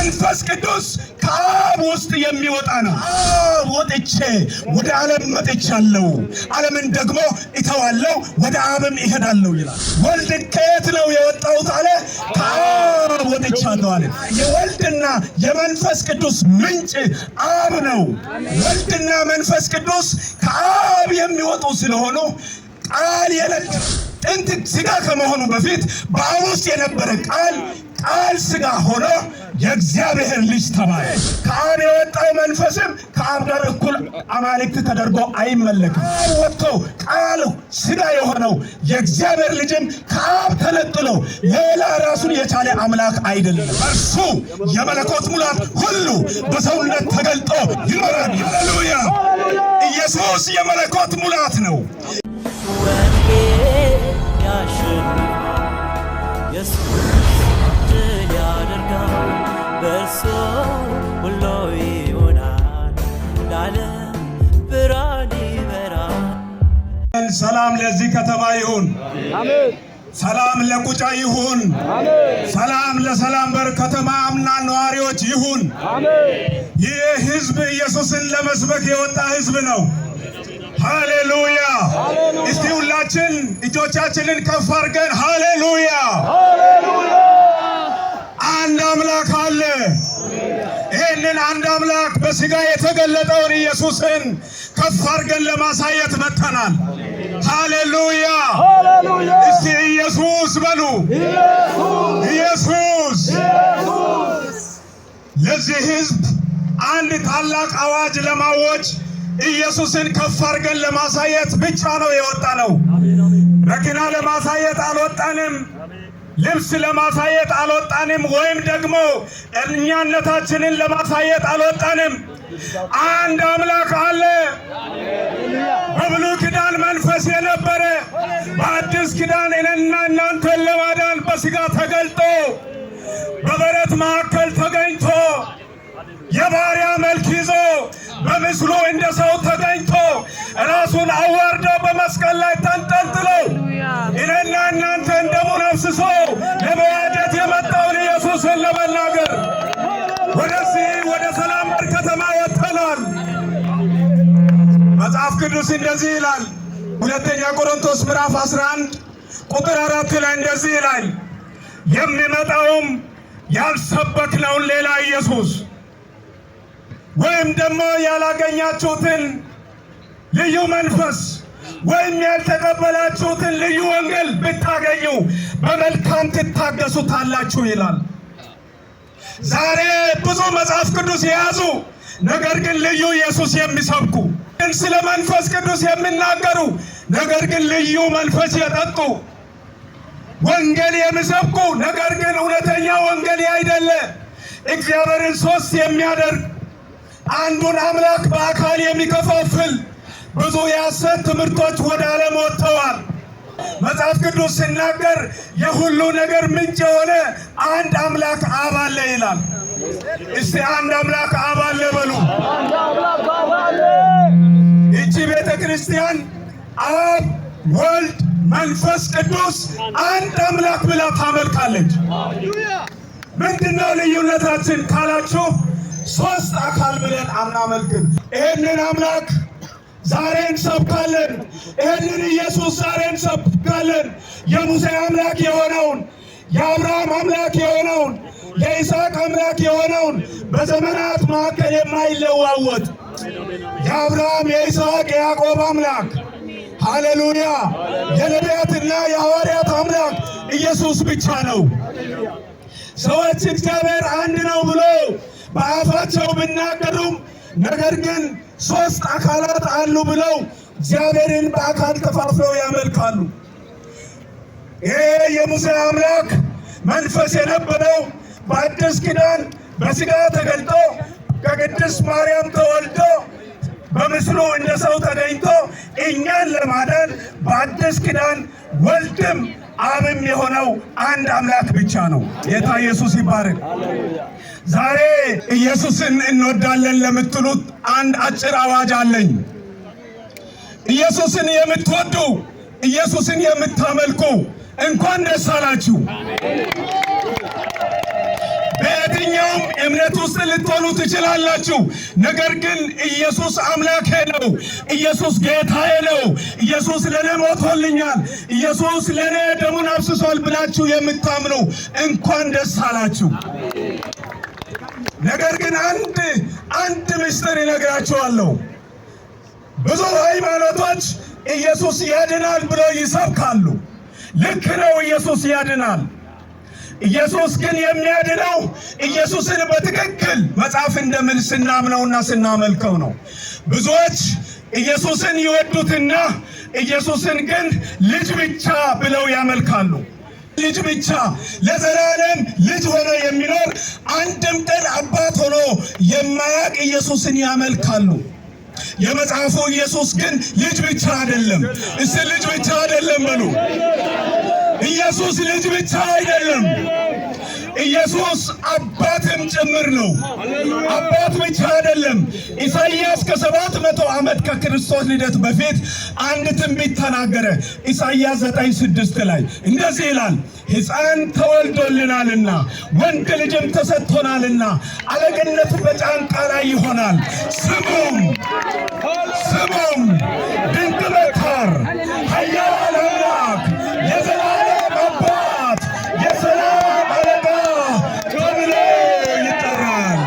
መንፈስ ቅዱስ ከአብ ውስጥ የሚወጣ ነው። አብ ወጥቼ ወደ ዓለም መጥቻለሁ፣ ዓለምን ደግሞ እተዋለሁ፣ ወደ አብም እሄዳለሁ ይላል። ወልድ ከየት ነው የወጣሁት አለ? ከአብ ወጥቻለሁ አለ። የወልድና የመንፈስ ቅዱስ ምንጭ አብ ነው። ወልድና መንፈስ ቅዱስ ከአብ የሚወጡ ስለሆኑ ቃል የለድ ጥንት ሥጋ ከመሆኑ በፊት በአብ ውስጥ የነበረ ቃል ሥጋ ሆኖ የእግዚአብሔር ልጅ ተባለ። ከአብ የወጣው መንፈስም ከአብ ጋር እኩል አማልክት ተደርጎ አይመለክም። ቃል ወጥቶ ቃል ሥጋ የሆነው የእግዚአብሔር ልጅም ከአብ ተነጥሎ ሌላ ራሱን የቻለ አምላክ አይደለም። እርሱ የመለኮት ሙላት ሁሉ በሰውነት ተገልጦ ይኖራል። ሃሌሉያ! ኢየሱስ የመለኮት ሙላት ነው። በእርሱ ሁሉ ይሆናል፣ ለዓለም ብርሃን ይበራል። ሰላም ለዚህ ከተማ ይሁን። ሰላም ለቁጫ ይሁን። ሰላም ለሰላም በር ከተማና ነዋሪዎች ይሁን። ይህ ሕዝብ ኢየሱስን ለመስበክ የወጣ ሕዝብ ነው። ሃሌሉያ! እስቲ ሁላችን እጆቻችንን ከፍ አድርገን ሃሌሉያ! አንድ አምላክ አለ። ይህንን አንድ አምላክ በሥጋ የተገለጠውን ኢየሱስን ከፍ አድርገን ለማሳየት መጥተናል። ሃሌሉያ! እስቲ ኢየሱስ በሉ። ኢየሱስ! ለዚህ ሕዝብ አንድ ታላቅ አዋጅ ለማወጅ ኢየሱስን ከፍ አድርገን ለማሳየት ብቻ ነው የወጣ ነው። መኪና ለማሳየት አልወጣንም። ልብስ ለማሳየት አልወጣንም። ወይም ደግሞ እኛነታችንን ለማሳየት አልወጣንም። አንድ አምላክ አለ። በብሉይ ኪዳን መንፈስ የነበረ በአዲስ ኪዳን እኔና እናንተን ለማዳን በሥጋ ተገልጦ በበረት መካከል ተገኝቶ የባሪያ መልክ ይዞ በምስሉ እንደ ሰው ተገኝቶ ራሱን አዋርዶ በመስቀል ላይ ተንጠልጥሎ እኔና እናንተን ደሙን አፍስሶ ለመዋጀት የመጣውን ኢየሱስን ለመናገር ወደዚህ ወደ ሰላም በር ከተማ ወጥተናል። መጽሐፍ ቅዱስ እንደዚህ ይላል። ሁለተኛ ቆሮንቶስ ምዕራፍ 11 ቁጥር 4 ላይ እንደዚህ ይላል፣ የሚመጣውም ያልሰበክነውን ሌላ ኢየሱስ ወይም ደግሞ ያላገኛችሁትን ልዩ መንፈስ ወይም ያልተቀበላችሁትን ልዩ ወንጌል ብታገኙ በመልካም ትታገሱታላችሁ ይላል። ዛሬ ብዙ መጽሐፍ ቅዱስ የያዙ ነገር ግን ልዩ ኢየሱስ የሚሰብኩ ስለ መንፈስ ቅዱስ የሚናገሩ ነገር ግን ልዩ መንፈስ የጠጡ ወንጌል የሚሰብኩ ነገር ግን እውነተኛ ወንጌል አይደለ እግዚአብሔርን ሦስት የሚያደርግ አንዱን አምላክ በአካል የሚከፋፍል ብዙ የሐሰት ትምህርቶች ወደ ዓለም ወጥተዋል። መጽሐፍ ቅዱስ ሲናገር የሁሉ ነገር ምንጭ የሆነ አንድ አምላክ አብ አለ ይላል። እስቲ አንድ አምላክ አብ አለ በሉ። ይቺ ቤተ ክርስቲያን አብ፣ ወልድ፣ መንፈስ ቅዱስ አንድ አምላክ ብላ ታመልካለች። ምንድነው ልዩነታችን ካላችሁ ሦስት አካል ብለን አናመልክም። ይህንን አምላክ ዛሬ እንሰብካለን። ይህንን ኢየሱስ ዛሬ እንሰብካለን። የሙሴ አምላክ የሆነውን የአብርሃም አምላክ የሆነውን የይስሐቅ አምላክ የሆነውን በዘመናት መካከል የማይለዋወጥ የአብርሃም የይስሐቅ የያዕቆብ አምላክ ሃሌሉያ! የነቢያትና የሐዋርያት አምላክ ኢየሱስ ብቻ ነው። ሰዎች እግዚአብሔር አንድ ነው ብሎ በአፋቸው ቢናገሩም ነገር ግን ሦስት አካላት አሉ ብለው እግዚአብሔርን በአካል ከፋፍለው ያመልካሉ። ይሄ የሙሴ አምላክ መንፈስ የነበረው በአዲስ ኪዳን በሥጋ ተገልጦ ከቅድስት ማርያም ተወልዶ በምስሉ እንደ ሰው ተገኝቶ እኛን ለማዳን በአዲስ ኪዳን ወልድም አብም የሆነው አንድ አምላክ ብቻ ነው። ጌታ ኢየሱስ ይባረክ። ዛሬ ኢየሱስን እንወዳለን ለምትሉት አንድ አጭር አዋጅ አለኝ። ኢየሱስን የምትወዱ ኢየሱስን የምታመልኩ እንኳን ደስ አላችሁ። በየትኛውም እምነት ውስጥ ልትሆኑ ትችላላችሁ። ነገር ግን ኢየሱስ አምላኬ ነው፣ ኢየሱስ ጌታዬ ነው፣ ኢየሱስ ለኔ ሞቶልኛል፣ ኢየሱስ ለኔ ደሙን አፍስሷል ብላችሁ የምታምኑ እንኳን ደስ አላችሁ። ነገር ግን አንድ ምስጢር እነግራችኋለሁ። ብዙ ሃይማኖቶች ኢየሱስ ያድናል ብለው ይሰብካሉ። ልክ ነው፣ ኢየሱስ ያድናል። ኢየሱስ ግን የሚያድነው ኢየሱስን በትክክል መጽሐፍ እንደምን ስናምነውና ስናመልከው ነው። ብዙዎች ኢየሱስን ይወዱትና ኢየሱስን ግን ልጅ ብቻ ብለው ያመልካሉ። ልጅ ብቻ ለዘላለም ልጅ ሆኖ የሚኖር አንድም ቀን አባት ሆኖ የማያውቅ ኢየሱስን ያመልካሉ። የመጽሐፉ ኢየሱስ ግን ልጅ ብቻ አይደለም። ልጅ ብቻ አይደለም በሉ። ኢየሱስ ልጅ ብቻ አይደለም፣ ኢየሱስ አባትም ጭምር ነው። አባት ብቻ አይደለም። ኢሳይያስ ከ700 ዓመት ከክርስቶስ ልደት በፊት አንድ ትንቢት ተናገረ። ኢሳይያስ 9:6 ላይ እንደዚህ ይላል፣ ሕፃን ተወልዶልናልና ወንድ ልጅም ተሰጥቶናልና አለቅነቱ በጫንቃ ላይ ይሆናል። ስሙም ድንቅ መካር፣ ኃያል አምላክ፣ የዘላለም አባት፣ የሰላም አለቃ ተብሎ ይጠራል።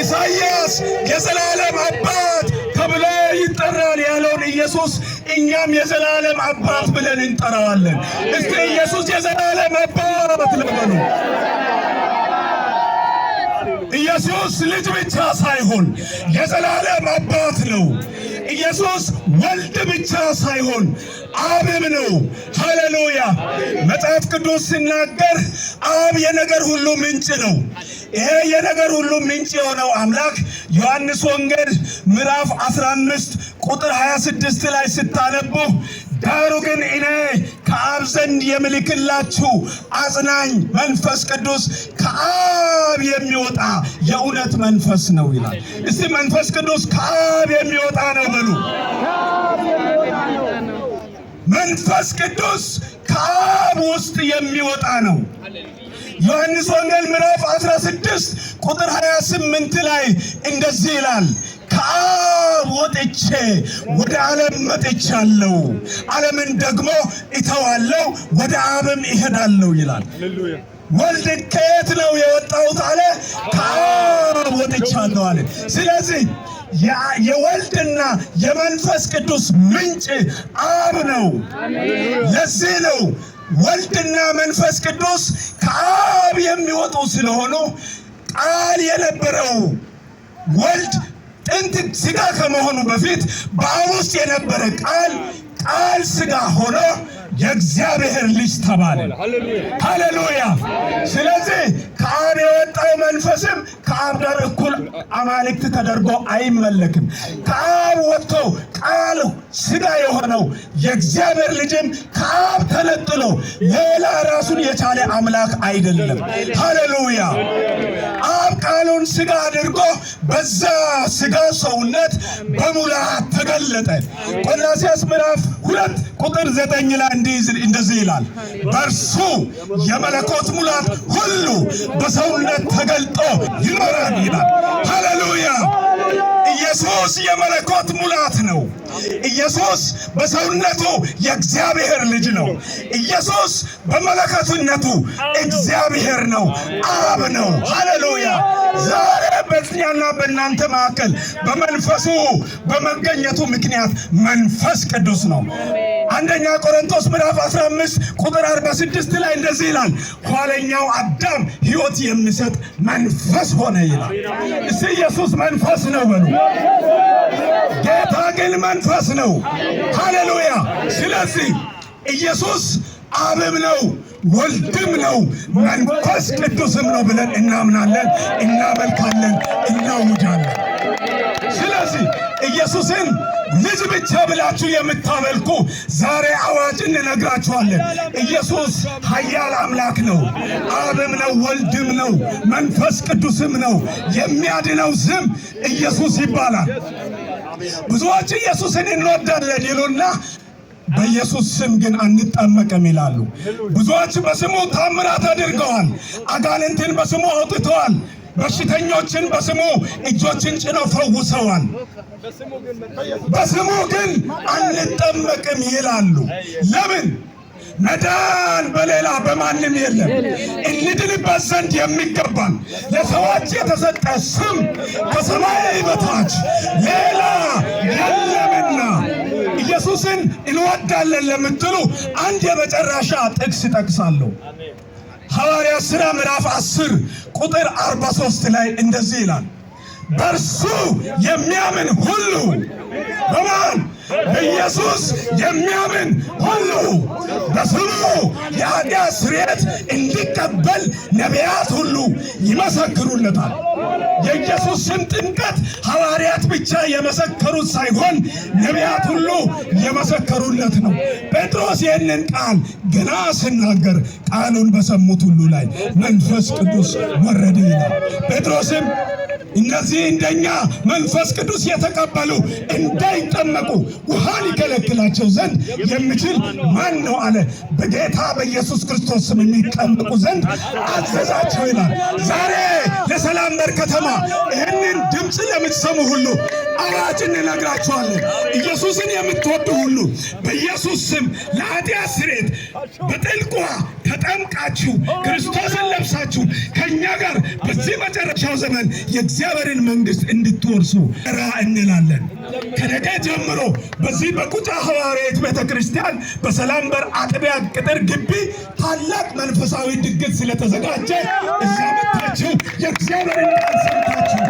ኢሳይያስ የዘላለም አባት ተብሎ ይጠራል ያለውን ኢየሱስ እኛም የዘላለም አባት ብለን እንጠራዋለን። እስቲ ኢየሱስ የዘላለም አባት ለበሉ። ኢየሱስ ልጅ ብቻ ሳይሆን የዘላለም አባት ነው። ኢየሱስ ወልድ ብቻ ሳይሆን አብም ነው። ሃሌሉያ! መጽሐፍ ቅዱስ ሲናገር አብ የነገር ሁሉ ምንጭ ነው። ይሄ የነገር ሁሉ ምንጭ የሆነው አምላክ ዮሐንስ ወንጌል ምዕራፍ 15 ቁጥር 26 ላይ ስታነቡ ዳሩ ግን እኔ ከአብ ዘንድ የምልክላችሁ አጽናኝ መንፈስ ቅዱስ ከአብ የሚወጣ የእውነት መንፈስ ነው ይላል። እስቲ መንፈስ ቅዱስ ከአብ የሚወጣ ነው በሉ። መንፈስ ቅዱስ ከአብ ውስጥ የሚወጣ ነው። ዮሐንስ ወንጌል ምዕራፍ 16 ቁጥር 28 ላይ እንደዚህ ይላል፣ ከአብ ወጥቼ ወደ ዓለም መጥቻለሁ፣ ዓለምን ደግሞ እተዋለሁ፣ ወደ አብም እሄዳለሁ ይላል። ወልድ ከየት ነው የወጣሁት አለ? ከአብ ወጥቻለሁ አለ። ስለዚህ የወልድና የመንፈስ ቅዱስ ምንጭ አብ ነው። ለዚህ ነው ወልድና መንፈስ ቅዱስ ከአብ የሚወጡ ስለሆኑ ቃል የነበረው ወልድ ጥንት ሥጋ ከመሆኑ በፊት በአብ ውስጥ የነበረ ቃል ሥጋ ሆኖ የእግዚአብሔር ልጅ ተባለ። ሃሌሉያ! ስለዚህ ከአብ የወጣው መንፈስም ከአብ ጋር እኩል አማልክት ተደርጎ አይመለክም። ከአብ ወጥቶ ቃል ሥጋ የሆነው የእግዚአብሔር ልጅም ከአብ ተነጥሎ ሌላ ራሱን የቻለ አምላክ አይደለም። ሃሌሉያ! አብ ቃሉን ሥጋ አድርጎ በዛ ሥጋ ሰውነት በሙላት ተገለጠ። ቆላስይስ ምዕራፍ 2 ቁጥር 9 ላይ እንደዚህ ይላል፣ በእርሱ የመለኮት ሙላት ሁሉ በሰውነት ተገልጦ ይኖራል ይላል። ሃሌሉያ! ኢየሱስ የመለኮት ሙላት ነው። ኢየሱስ በሰውነቱ የእግዚአብሔር ልጅ ነው። ኢየሱስ በመለኮትነቱ እግዚአብሔር ነው፣ አብ ነው። ሃሌሉያ! ዛሬ በእኛና በእናንተ መካከል በመንፈሱ በመገኘቱ ምክንያት መንፈስ ቅዱስ ነው። አንደኛ ቆሮንቶስ ምዕራፍ 15 ቁጥር 46 ላይ እንደዚህ ይላል፣ ኋለኛው አዳም ሕይወት የሚሰጥ መንፈስ ሆነ ይላል። እስቲ ኢየሱስ መንፈስ ነው በሉ። ጌታ ግን መንፈስ ነው። ሃሌሉያ! ስለዚህ ኢየሱስ አብም ነው፣ ወልድም ነው፣ መንፈስ ቅዱስም ነው ብለን እናምናለን፣ እናመልካለን፣ እናውጃለን። ስለዚህ ኢየሱስን ልጅ ብቻ ብላችሁ የምታመልኩ ዛሬ አዋጅ እንነግራችኋለን። ኢየሱስ ኃያል አምላክ ነው። አብም ነው፣ ወልድም ነው፣ መንፈስ ቅዱስም ነው። የሚያድነው ስም ኢየሱስ ይባላል። ብዙዎች ኢየሱስን እንወዳለን ይሉና በኢየሱስ ስም ግን አንጠመቅም ይላሉ። ብዙዎች በስሙ ታምራት አድርገዋል። አጋንንትን በስሙ አውጥተዋል። በሽተኞችን በስሙ እጆችን ጭነው ፈውሰዋል። በስሙ ግን አንጠመቅም ይላሉ። ለምን? መዳን በሌላ በማንም የለም። እንድንበት ዘንድ የሚገባን ለሰዎች የተሰጠ ስም ከሰማይ በታች ሌላ የለምና። ኢየሱስን እንወዳለን ለምትሉ አንድ የመጨረሻ ጥቅስ ጠቅሳለሁ። ሐዋርያት ሥራ ምዕራፍ 10 ቁጥር 43 ላይ እንደዚህ ይላል፣ በእርሱ የሚያምን ሁሉ በማን? በኢየሱስ የሚያምን ሁሉ በስሙ የኃጢአት ስርየት እንዲቀበል ነቢያት ሁሉ ይመሰክሩለታል። የኢየሱስን ጥምቀት ሐዋርያት ብቻ የመሰከሩት ሳይሆን ነቢያት ሁሉ የመሰከሩለት ነው። ጴጥሮስ ይህንን ቃል ገና ሲናገር ቃሉን በሰሙት ሁሉ ላይ መንፈስ ቅዱስ ወረደ ይላል። ጴጥሮስም እነዚህ እንደኛ መንፈስ ቅዱስ የተቀበሉ እንዳይጠመቁ ውሃ ሊከለክላቸው ዘንድ የሚችል ማን ነው አለ። በጌታ በኢየሱስ ክርስቶስ ስም የሚጠመቁ ዘንድ አዘዛቸው ይላል። ዛሬ ለሰላም በር ከተማ ይህንን ድምፅ የምትሰሙ ሁሉ አዋጅ እንነግራችኋለን። ኢየሱስን የምትወዱ ሁሉ በኢየሱስ ስም ለኃጢአት ስርየት በጥልቋ ተጠምቃችሁ ክርስቶስን ለብሳችሁ ከእኛ ጋር በዚህ መጨረሻው ዘመን የእግዚአብሔርን መንግሥት እንድትወርሱ ራ እንላለን። ከነገ ጀምሮ በዚህ በቁጫ ሐዋርያት ቤተ ክርስቲያን በሰላም በር አጥቢያ ቅጥር ግቢ ታላቅ መንፈሳዊ ድግስ ስለተዘጋጀ እዛ መጥታችሁ የእግዚአብሔርን ቃል ሰምታችሁ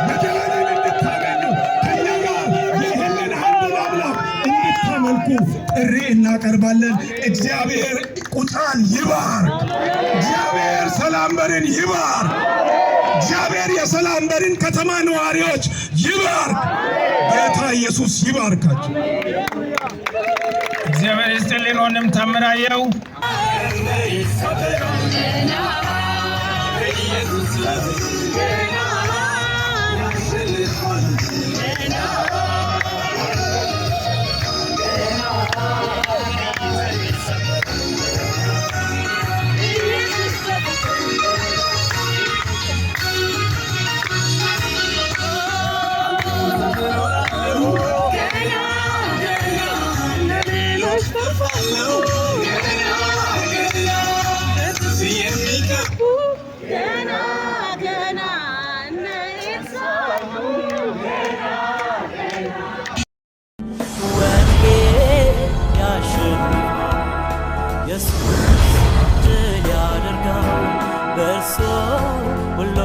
መዳንን እንድታገኙ ከእኛ ጋር ይህንን አንዱን አምላክ እንድታመልኩ ጥሪ እናቀርባለን። እግዚአብሔር ቁጫን ይባርክ። እግዚአብሔር ሰላም በርን ይባርክ። እግዚአብሔር የሰላም በርን ከተማ ነዋሪዎች ይባርክ። ጌታ ኢየሱስ ይባርካችሁ። እግዚአብሔር ይስጥልን። ወንድም ታምራየው ድል ያደርጋል በእርሱ ሁሉ